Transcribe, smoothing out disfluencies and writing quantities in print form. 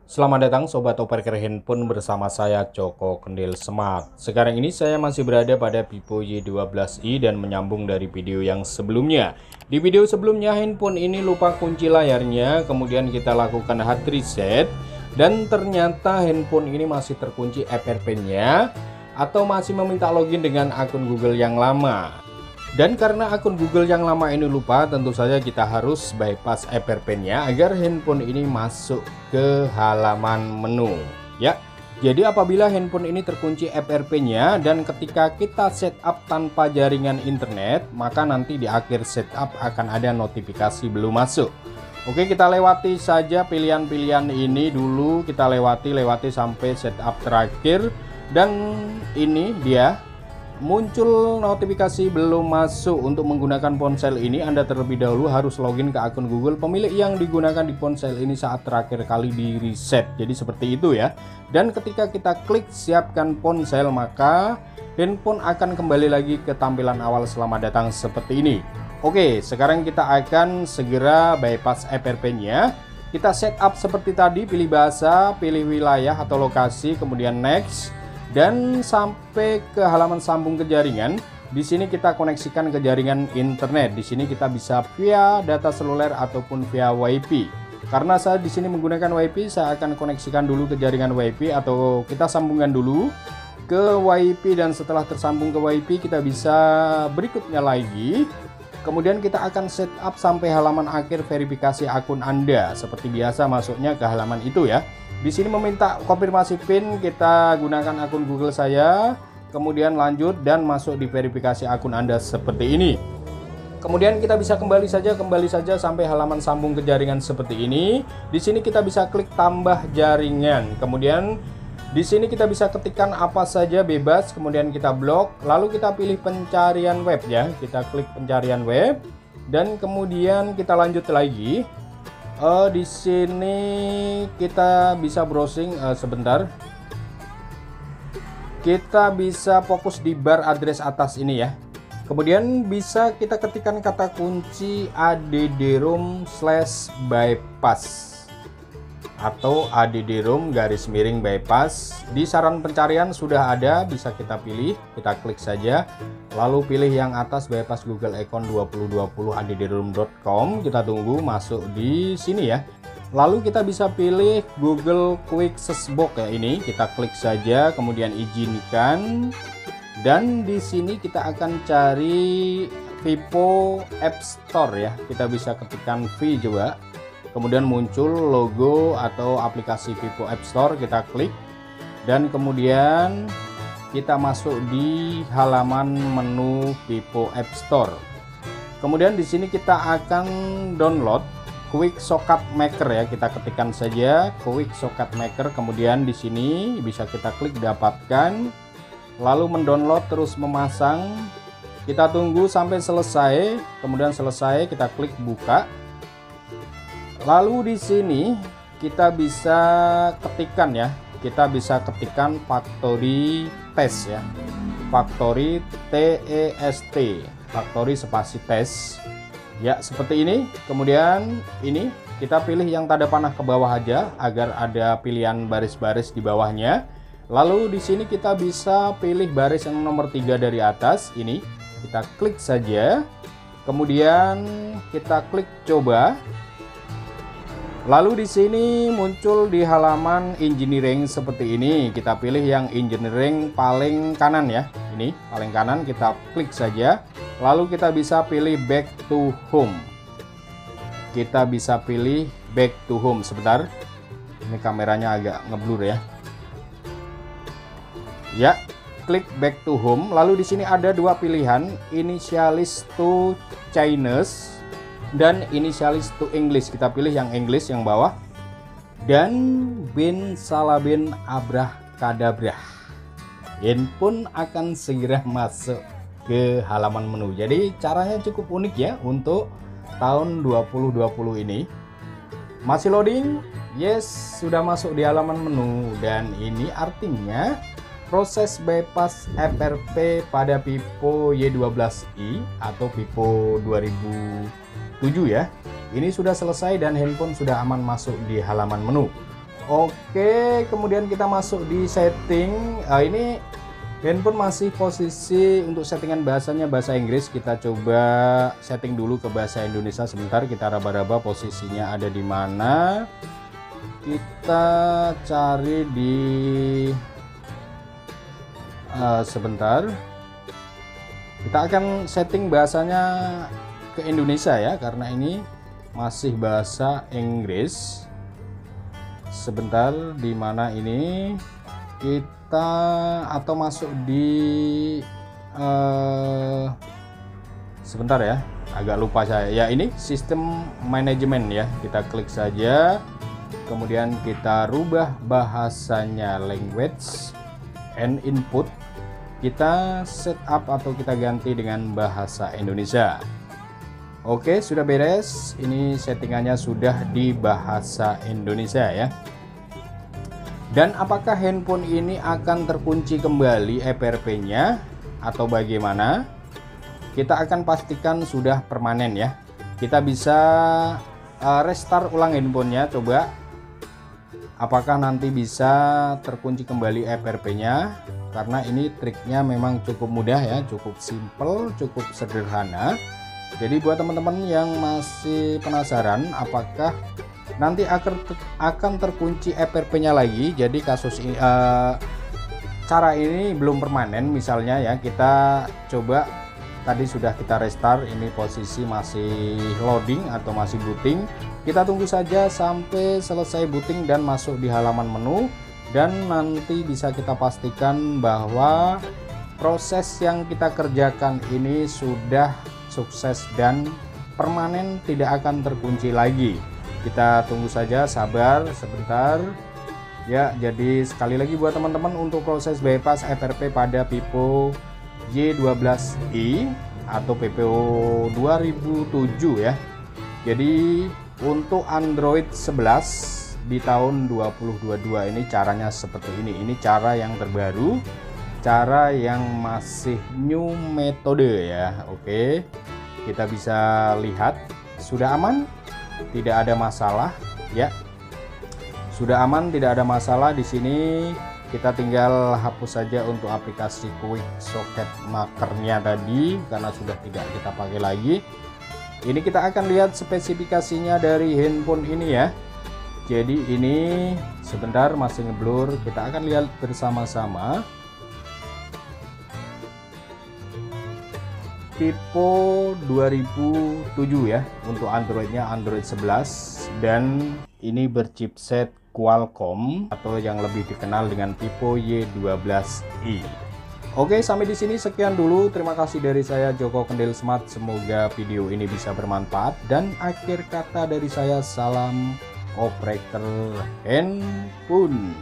Selamat datang Sobat Operker Handphone bersama saya Joko Kendil Smart. Sekarang ini saya masih berada pada Vivo Y12i dan menyambung dari video yang sebelumnya. Di video sebelumnya handphone ini lupa kunci layarnya, kemudian kita lakukan hard reset dan ternyata handphone ini masih terkunci FRP-nya atau masih meminta login dengan akun Google yang lama. Dan karena akun Google yang lama ini lupa, tentu saja kita harus bypass FRP-nya agar handphone ini masuk ke halaman menu. Ya, jadi apabila handphone ini terkunci FRP-nya dan ketika kita setup tanpa jaringan internet, maka nanti di akhir setup akan ada notifikasi belum masuk. Oke, kita lewati saja pilihan-pilihan ini dulu, kita lewati sampai setup terakhir dan ini dia. Muncul notifikasi belum masuk. Untuk menggunakan ponsel ini Anda terlebih dahulu harus login ke akun Google pemilik yang digunakan di ponsel ini saat terakhir kali di reset. Jadi seperti itu ya. Dan ketika kita klik siapkan ponsel, maka handphone akan kembali lagi ke tampilan awal selamat datang seperti ini. Oke, sekarang kita akan segera bypass FRP-nya. Kita setup seperti tadi, pilih bahasa, pilih wilayah atau lokasi, kemudian next. Dan sampai ke halaman sambung ke jaringan. Di sini kita koneksikan ke jaringan internet. Di sini kita bisa via data seluler ataupun via WiFi. Karena saya di sini menggunakan WiFi, saya akan koneksikan dulu ke jaringan WiFi atau kita sambungkan dulu ke WiFi, dan setelah tersambung ke WiFi kita bisa berikutnya lagi. Kemudian kita akan setup sampai halaman akhir verifikasi akun Anda. Seperti biasa masuknya ke halaman itu ya. Di sini meminta konfirmasi PIN, kita gunakan akun Google saya, kemudian lanjut dan masuk di verifikasi akun Anda seperti ini. Kemudian kita bisa kembali saja sampai halaman sambung ke jaringan seperti ini. Di sini kita bisa klik tambah jaringan. Kemudian di sini kita bisa ketikkan apa saja bebas, kemudian kita blok, lalu kita pilih pencarian web ya. Kita klik pencarian web dan kemudian kita lanjut lagi. Di sini kita bisa browsing sebentar. Kita bisa fokus di bar address atas ini ya. Kemudian bisa kita ketikkan kata kunci addrom/bypass atau addrom_bypass. Di saran pencarian sudah ada, bisa kita pilih, kita klik saja. Lalu pilih yang atas, bypass Google Account 2020 addrom.com. Kita tunggu masuk di sini ya. Lalu kita bisa pilih Google Quick Search Box ya, ini kita klik saja, kemudian izinkan. Dan di sini kita akan cari Vivo App Store ya. Kita bisa ketikkan V coba. Kemudian muncul logo atau aplikasi Vivo App Store, kita klik dan kemudian kita masuk di halaman menu Vivo App Store. Kemudian di sini kita akan download Quick Shortcut Maker ya, kita ketikkan saja Quick Shortcut Maker, kemudian di sini bisa kita klik dapatkan, lalu mendownload terus memasang. Kita tunggu sampai selesai, kemudian selesai kita klik buka. Lalu di sini kita bisa ketikkan ya, kita bisa ketikkan factory test ya, factory TEST, factory spasi test ya, seperti ini. Kemudian ini kita pilih yang tanda panah ke bawah aja agar ada pilihan baris-baris di bawahnya. Lalu di sini kita bisa pilih baris yang nomor 3 dari atas ini, kita klik saja, kemudian kita klik coba. Lalu di sini muncul di halaman engineering seperti ini. Kita pilih yang engineering paling kanan ya. Ini paling kanan, kita klik saja. Lalu kita bisa pilih back to home. Kita bisa pilih back to home. Sebentar. Ini kameranya agak ngeblur ya. Ya, klik back to home. Lalu di sini ada dua pilihan, initialis to Chinese dan inisialis to English. Kita pilih yang English yang bawah. Dan bin salabin abrah kadabra. Handphone akan segera masuk ke halaman menu. Jadi caranya cukup unik ya untuk tahun 2020 ini. Masih loading? Yes, sudah masuk di halaman menu. Dan ini artinya proses bypass FRP pada Vivo Y12i atau Vivo 2007 ya, ini sudah selesai dan handphone sudah aman masuk di halaman menu. Oke, kemudian kita masuk di setting. Ini handphone masih posisi untuk settingan bahasanya bahasa Inggris. Kita coba setting dulu ke bahasa Indonesia sebentar. Kita raba-raba posisinya ada di mana. Kita cari di sebentar. Kita akan setting bahasanya ke Indonesia ya, karena ini masih bahasa Inggris. Sebentar, di mana ini kita atau masuk di sebentar ya, agak lupa saya ya. Ini sistem manajemen ya, kita klik saja, kemudian kita rubah bahasanya language and input, kita setup atau kita ganti dengan bahasa Indonesia. Oke, sudah beres. Ini settingannya sudah di bahasa Indonesia ya. Dan apakah handphone ini akan terkunci kembali EPRP-nya atau bagaimana? Kita akan pastikan sudah permanen ya. Kita bisa restart ulang handphonenya, coba. Apakah nanti bisa terkunci kembali EPRP-nya? Karena ini triknya memang cukup mudah ya, cukup simple, cukup sederhana. Jadi buat teman-teman yang masih penasaran apakah nanti akan terkunci EPRP-nya lagi, jadi kasus ini, cara ini belum permanen misalnya ya, kita coba. Tadi sudah kita restart, ini posisi masih loading atau masih booting. Kita tunggu saja sampai selesai booting dan masuk di halaman menu, dan nanti bisa kita pastikan bahwa proses yang kita kerjakan ini sudah sukses dan permanen, tidak akan terkunci lagi. Kita tunggu saja, sabar sebentar ya. Jadi sekali lagi buat teman-teman, untuk proses bypass EPRP pada Vivo Y12i atau PPO 2007 ya. Jadi untuk Android 11 di tahun 2022 ini caranya seperti ini. Ini cara yang terbaru, cara yang masih new metode ya. Oke, kita bisa lihat sudah aman, tidak ada masalah ya. Sudah aman, tidak ada masalah. Di sini kita tinggal hapus saja untuk aplikasi Quick Socket Makernya tadi, karena sudah tidak kita pakai lagi. Ini kita akan lihat spesifikasinya dari handphone ini ya. Jadi ini sebentar masih ngeblur, kita akan lihat bersama-sama. Vivo 2007 ya, untuk Androidnya Android 11, dan ini berchipset Qualcomm atau yang lebih dikenal dengan Vivo Y12i. Oke, sampai di sini sekian dulu. Terima kasih dari saya Joko Kendil Smart. Semoga video ini bisa bermanfaat, dan akhir kata dari saya, salam operator handphone.